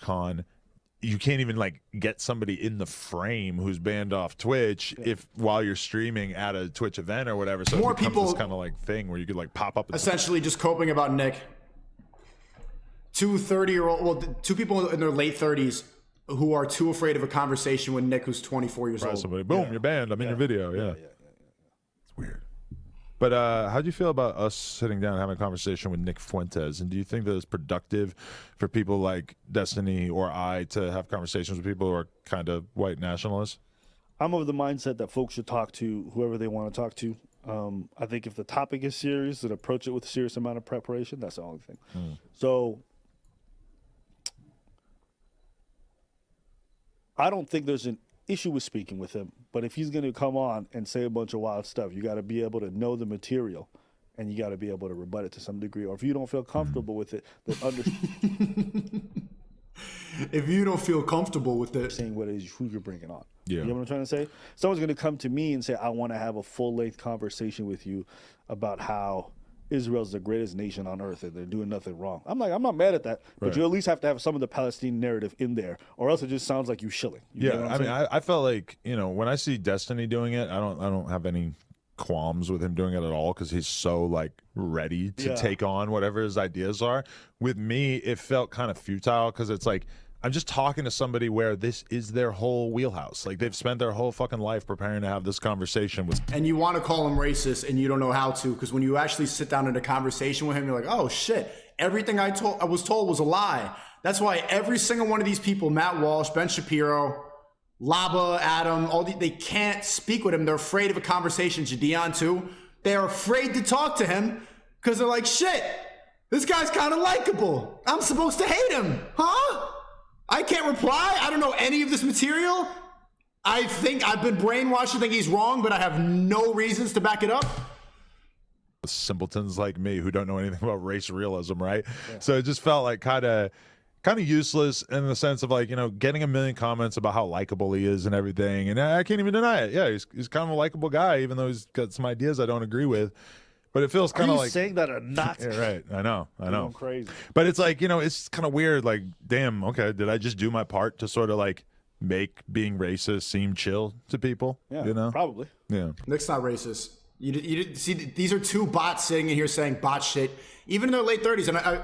TwitchCon, you can't even like get somebody in the frame who's banned off Twitch if while you're streaming at a Twitch event or whatever. So more it becomes people this kind of like thing where you could like pop up. Essentially, just coping about Nick. Two people in their late 30s who are too afraid of a conversation with Nick, who's 24 years old. Somebody, boom, you're banned. I'm in your video. Yeah. It's weird. But how do you feel about us sitting down and having a conversation with Nick Fuentes? And do you think that it's productive for people like Destiny or I to have conversations with people who are kind of white nationalists? I'm of the mindset that folks should talk to whoever they want to talk to. I think if the topic is serious and approach it with a serious amount of preparation, that's the only thing. So I don't think there's an issue with speaking with him, but if he's going to come on and say a bunch of wild stuff, you got to be able to know the material, and you got to be able to rebut it to some degree. Or if you don't feel comfortable with it, then if you don't feel comfortable with it, saying what it is, who you're bringing on. Yeah. You know what I'm trying to say? Someone's going to come to me and say, I want to have a full-length conversation with you about how Israel's the greatest nation on earth and they're doing nothing wrong. I'm like, I'm not mad at that, but you at least have to have some of the Palestinian narrative in there, or else it just sounds like you shilling. You know what I'm saying? I felt like, you know, when I see Destiny doing it, I don't have any qualms with him doing it at all because he's so like ready to take on whatever his ideas are. With me, it felt kind of futile because it's like I'm just talking to somebody where this is their whole wheelhouse. Like they've spent their whole fucking life preparing to have this conversation with. And you want to call him racist and you don't know how to, because when you actually sit down in a conversation with him, you're like, oh shit, everything I was told was a lie. That's why every single one of these people, Matt Walsh, Ben Shapiro, Laba, Adam, they can't speak with him. They're afraid of a conversation. Jadion too. They're afraid to talk to him because they're like, shit, this guy's kind of likable. I'm supposed to hate him, huh? I can't reply. I don't know any of this material. I think I've been brainwashed to think he's wrong, but I have no reasons to back it up. Simpletons like me who don't know anything about race realism, right? Yeah. So it just felt like kind of useless in the sense of like, you know, getting a million comments about how likable he is and everything. And I can't even deny it. Yeah, he's kind of a likable guy, even though he's got some ideas I don't agree with. But it feels kind of like saying that or not. Yeah, right. I know. I'm crazy. But it's like, you know, it's kind of weird. Like, damn, okay, did I just do my part to sort of like make being racist seem chill to people? Yeah, you know, probably. Yeah, Nick's not racist. You didn't see, these are two bots sitting in here saying bot shit, even in their late 30s. And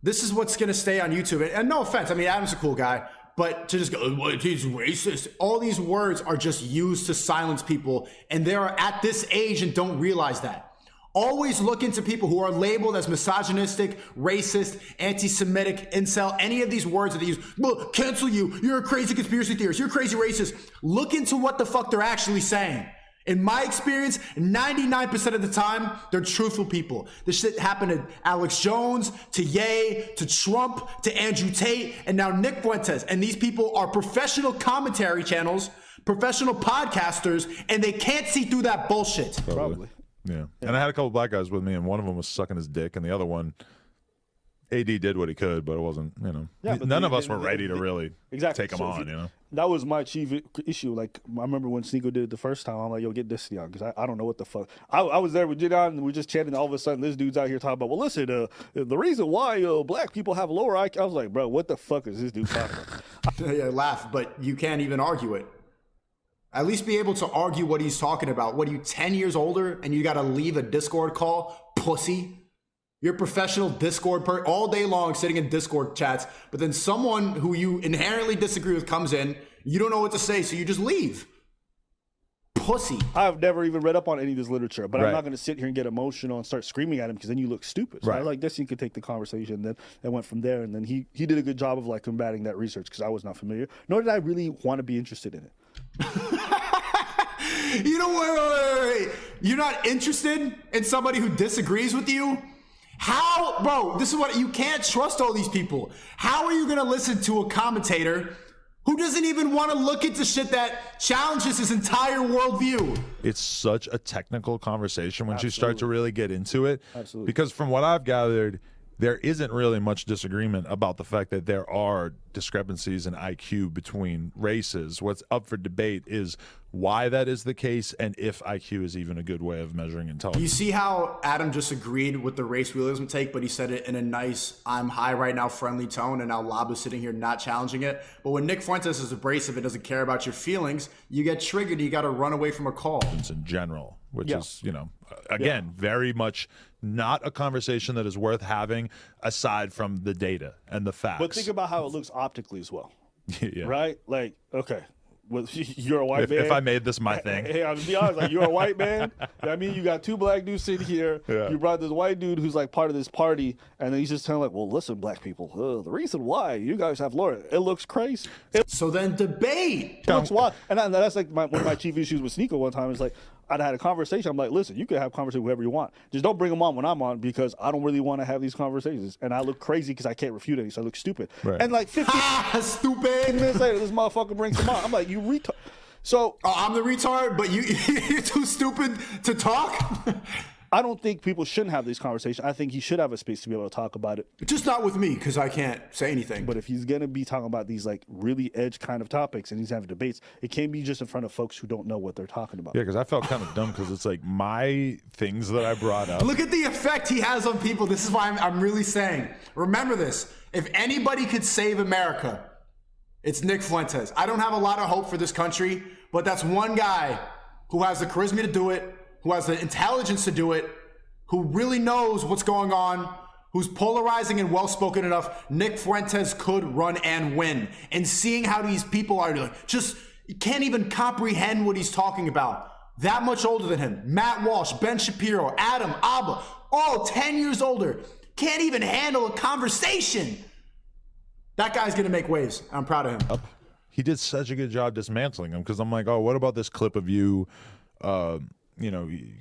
this is what's gonna stay on YouTube. And no offense, I mean, Adam's a cool guy. But to just go, what, he's racist. All these words are just used to silence people. And they are at this age and don't realize that. Always look into people who are labeled as misogynistic, racist, anti-Semitic, incel, any of these words that they use. Well, cancel you. You're a crazy conspiracy theorist. You're a crazy racist. Look into what the fuck they're actually saying. In my experience, 99% of the time, they're truthful people. This shit happened to Alex Jones, to Ye, to Trump, to Andrew Tate, and now Nick Fuentes. And these people are professional commentary channels, professional podcasters, and they can't see through that bullshit. Probably. Yeah. And I had a couple black guys with me, and one of them was sucking his dick, and the other one, AD did what he could, but it wasn't, you know. Yeah, none of us were ready to really take him on, you know. That was my chief issue. Like, I remember when Sneako did it the first time, I'm like, yo, get this young, because I don't know what the fuck. I was there with Jidon, and we were just chatting, and all of a sudden, this dude's out here talking about, well, listen, the reason why black people have lower IQ, I was like, bro, what the fuck is this dude talking about? Yeah, laugh, but you can't even argue it. At least be able to argue what he's talking about. What are you, 10 years older and you got to leave a Discord call? Pussy. You're a professional Discord all day long sitting in Discord chats, but then someone who you inherently disagree with comes in, you don't know what to say, so you just leave. Pussy. I've never even read up on any of this literature, but I'm not going to sit here and get emotional and start screaming at him because then you look stupid. So I like this, you could take the conversation, then it went from there, and then he did a good job of like combating that research because I was not familiar, nor did I really want to be interested in it. You know, wait. You're not interested in somebody who disagrees with you? How, bro, this is what, you can't trust all these people. How are you going to listen to a commentator who doesn't even want to look into shit that challenges his entire worldview? It's such a technical conversation once you start to really get into it. Absolutely. Because from what I've gathered, there isn't really much disagreement about the fact that there are discrepancies in IQ between races. What's up for debate is why that is the case and if IQ is even a good way of measuring intelligence. You see how Adam just agreed with the race realism take, but he said it in a nice, I'm high right now, friendly tone, and now Lob is sitting here not challenging it. But when Nick Fuentes is abrasive and doesn't care about your feelings, you get triggered, you got to run away from a call. In general, which is, you know, again, very much not a conversation that is worth having aside from the data and the facts. But think about how it looks optically as well. Yeah. Right? Like, okay. Well, you're a white man. If I made this my thing. Hey, I'll be honest, like, you're a white man. I mean, you got two black dudes sitting here. Yeah. You brought this white dude who's like part of this party, and then he's just telling like, well, listen, black people, the reason why you guys have Laura, it looks crazy. So then debate. It looks wild. And that's like one of my chief issues with Sneako one time is like, I'd had a conversation. I'm like, listen, you can have conversation with whoever you want. Just don't bring them on when I'm on because I don't really want to have these conversations. And I look crazy because I can't refute any, so I look stupid. Right. And like 50 stupid minutes later, this motherfucker brings them on. I'm like, you retard. So I'm the retard, but you're too stupid to talk? I don't think people shouldn't have these conversations. I think he should have a space to be able to talk about it. Just not with me, because I can't say anything. But if he's going to be talking about these like really edge kind of topics and he's having debates, it can't be just in front of folks who don't know what they're talking about. Yeah, because I felt kind of dumb because it's like my things that I brought up. Look at the effect he has on people. This is why I'm really saying, remember this. If anybody could save America, it's Nick Fuentes. I don't have a lot of hope for this country, but that's one guy who has the charisma to do it, who has the intelligence to do it, who really knows what's going on, who's polarizing and well-spoken enough. Nick Fuentes could run and win. And seeing how these people are like, just can't even comprehend what he's talking about. That much older than him. Matt Walsh, Ben Shapiro, Adam, Abba, all 10 years older. Can't even handle a conversation. That guy's going to make waves. I'm proud of him. He did such a good job dismantling him because I'm like, oh, what about this clip of you,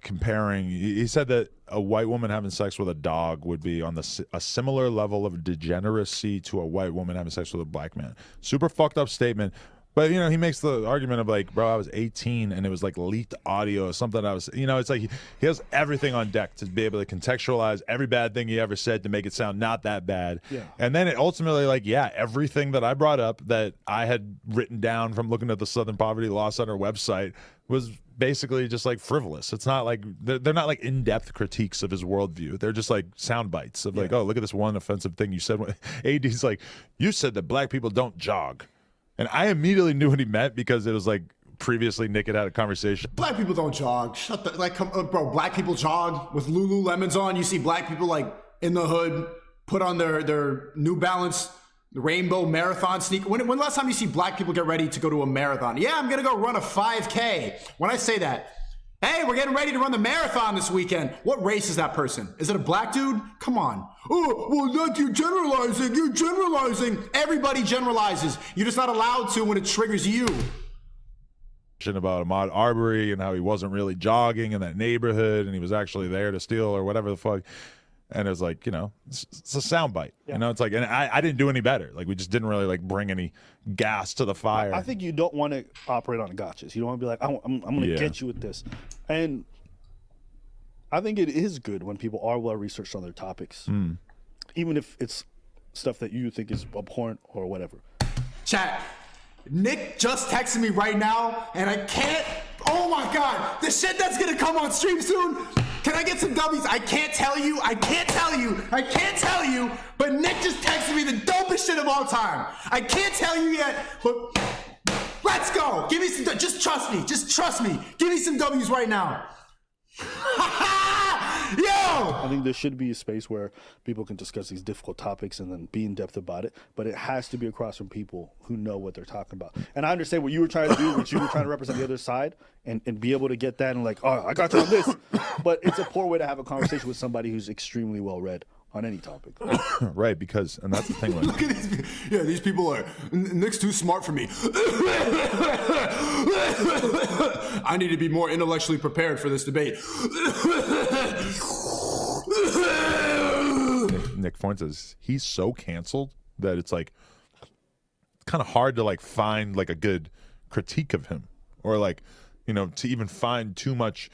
comparing? He said that a white woman having sex with a dog would be on a similar level of degeneracy to a white woman having sex with a black man. Super fucked up statement. But, he makes the argument of like, bro, I was 18 and it was like leaked audio or something. It's like he has everything on deck to be able to contextualize every bad thing he ever said to make it sound not that bad. Yeah. And then it ultimately everything that I brought up that I had written down from looking at the Southern Poverty Law Center website was basically just like frivolous. It's not like they're not like in-depth critiques of his worldview. They're just like sound bites of like, oh, look at this one offensive thing you said. AD's like, you said that black people don't jog. And I immediately knew what he meant because it was like previously Nick had a conversation. Black people don't jog. Bro, black people jog with Lululemons on. You see black people like in the hood put on their New Balance rainbow marathon sneaker. When the last time you see black people get ready to go to a marathon? Yeah, I'm going to go run a 5K. When I say that, hey, we're getting ready to run the marathon this weekend. What race is that person? Is it a black dude? Come on. Oh, well, look, you're generalizing. You're generalizing. Everybody generalizes. You're just not allowed to when it triggers you. About Ahmaud Arbery and how he wasn't really jogging in that neighborhood and he was actually there to steal or whatever the fuck. And it was like, it's a soundbite. Yeah. It's like, and I didn't do any better. Like, we just didn't really like bring any gas to the fire. I think you don't want to operate on gotchas. You don't want to be like, I'm going to get you with this. And I think it is good when people are well researched on their topics, even if it's stuff that you think is abhorrent or whatever. Chat, Nick just texted me right now, and I can't. Oh my God, the shit that's gonna come on stream soon. Can I get some W's? I can't tell you, but Nick just texted me the dopest shit of all time. I can't tell you yet, but let's go. Give me some, just trust me. Give me some W's right now. Yo! I think there should be a space where people can discuss these difficult topics and then be in depth about it, but it has to be across from people who know what they're talking about. And I understand what you were trying to do, which you were trying to represent the other side and be able to get that and like, oh, I got you on this. But it's a poor way to have a conversation with somebody who's extremely well read on any topic. Right, because, and that's the thing. Like, look at these. Yeah, these people are. Nick's too smart for me. I need to be more intellectually prepared for this debate. Nick Fuentes, he's so canceled that it's like kind of hard to like find like a good critique of him or like, to even find too much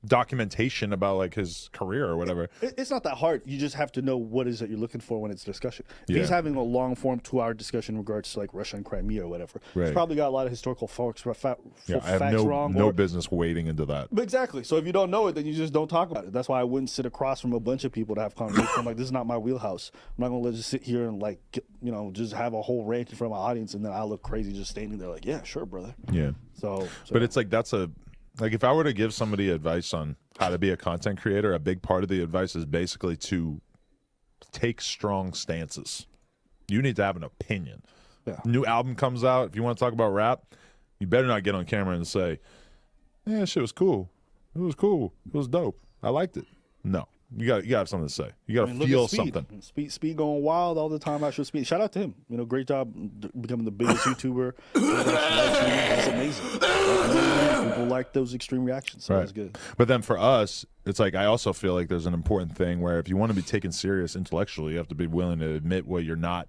documentation about like his career or whatever. It's not that hard. You just have to know what is it you're looking for when it's discussion. If Yeah. he's having a long form 2-hour discussion in regards to like Russia and Crimea or whatever, Right. he's probably got a lot of historical facts Yeah, I have facts wrong. no business wading into that. But exactly. So if you don't know it, then you just don't talk about it. That's why I wouldn't sit across from a bunch of people to have conversation. I'm like, this is not my wheelhouse. I'm not gonna just sit here and like, just have a whole rant in front of my audience, and then I look crazy just standing there like, yeah, sure, brother. Yeah. So But it's like like if I were to give somebody advice on how to be a content creator, a big part of the advice is basically to take strong stances. You need to have an opinion. Yeah. New album comes out. If you want to talk about rap, you better not get on camera and say, "Yeah, shit was cool. It was cool. It was dope. I liked it." No. You got to have something to say. You got to look feel at Speed. something. Speed going wild all the time. Actual Speed. Shout out to him. Great job becoming the biggest YouTuber. That's amazing. People like those extreme reactions. So that's good. But then for us, it's like I also feel like there's an important thing where if you want to be taken serious intellectually, you have to be willing to admit what you're not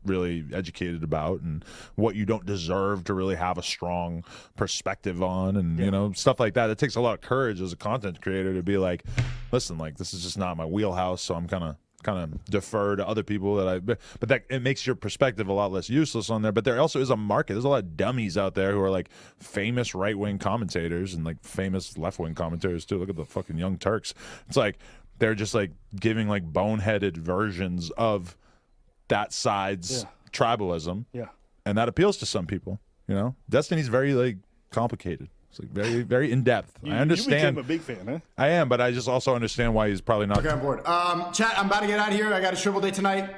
really educated about and what you don't deserve to really have a strong perspective on, and stuff like that. It takes a lot of courage as a content creator to be like, listen, like this is just not my wheelhouse, so I'm kind of defer to other people but that it makes your perspective a lot less useless on there. But there also is a market. There's a lot of dummies out there who are like famous right-wing commentators and like famous left-wing commentators too. Look at the fucking Young Turks. It's like they're just like giving like boneheaded versions of that side's tribalism, and that appeals to some people. Destiny's very like complicated. It's like very, very in depth. I understand. You became a big fan, huh? I am, but I just also understand why he's probably not. Okay, I'm bored. Chat, I'm about to get out of here. I got a triple day tonight,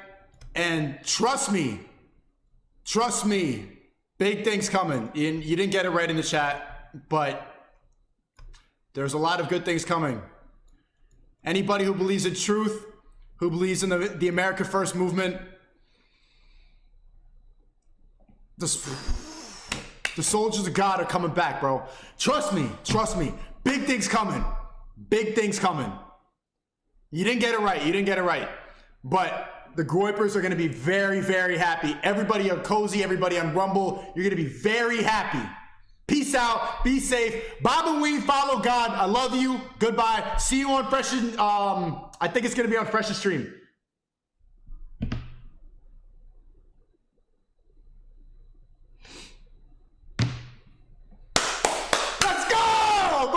and trust me, big things coming. You didn't get it right in the chat, but there's a lot of good things coming. Anybody who believes in truth, who believes in the America First movement, the soldiers of God are coming back, bro. Trust me. Big things coming. You didn't get it right. But the Groypers are going to be very, very happy. Everybody on Cozy, everybody on Rumble, you're going to be very happy. Peace out. Be safe. Bob and Weed, follow God. I love you. Goodbye. See you on Fresh. I think it's going to be on Fresh's stream.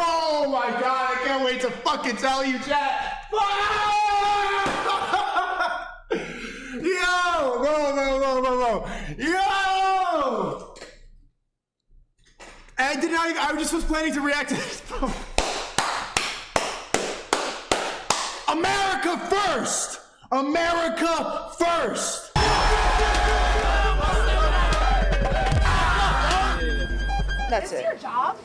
Oh my God, I can't wait to fucking tell you, chat. Yo, no. Yo! I just was planning to react to this. America first! America first! That's it. Your job?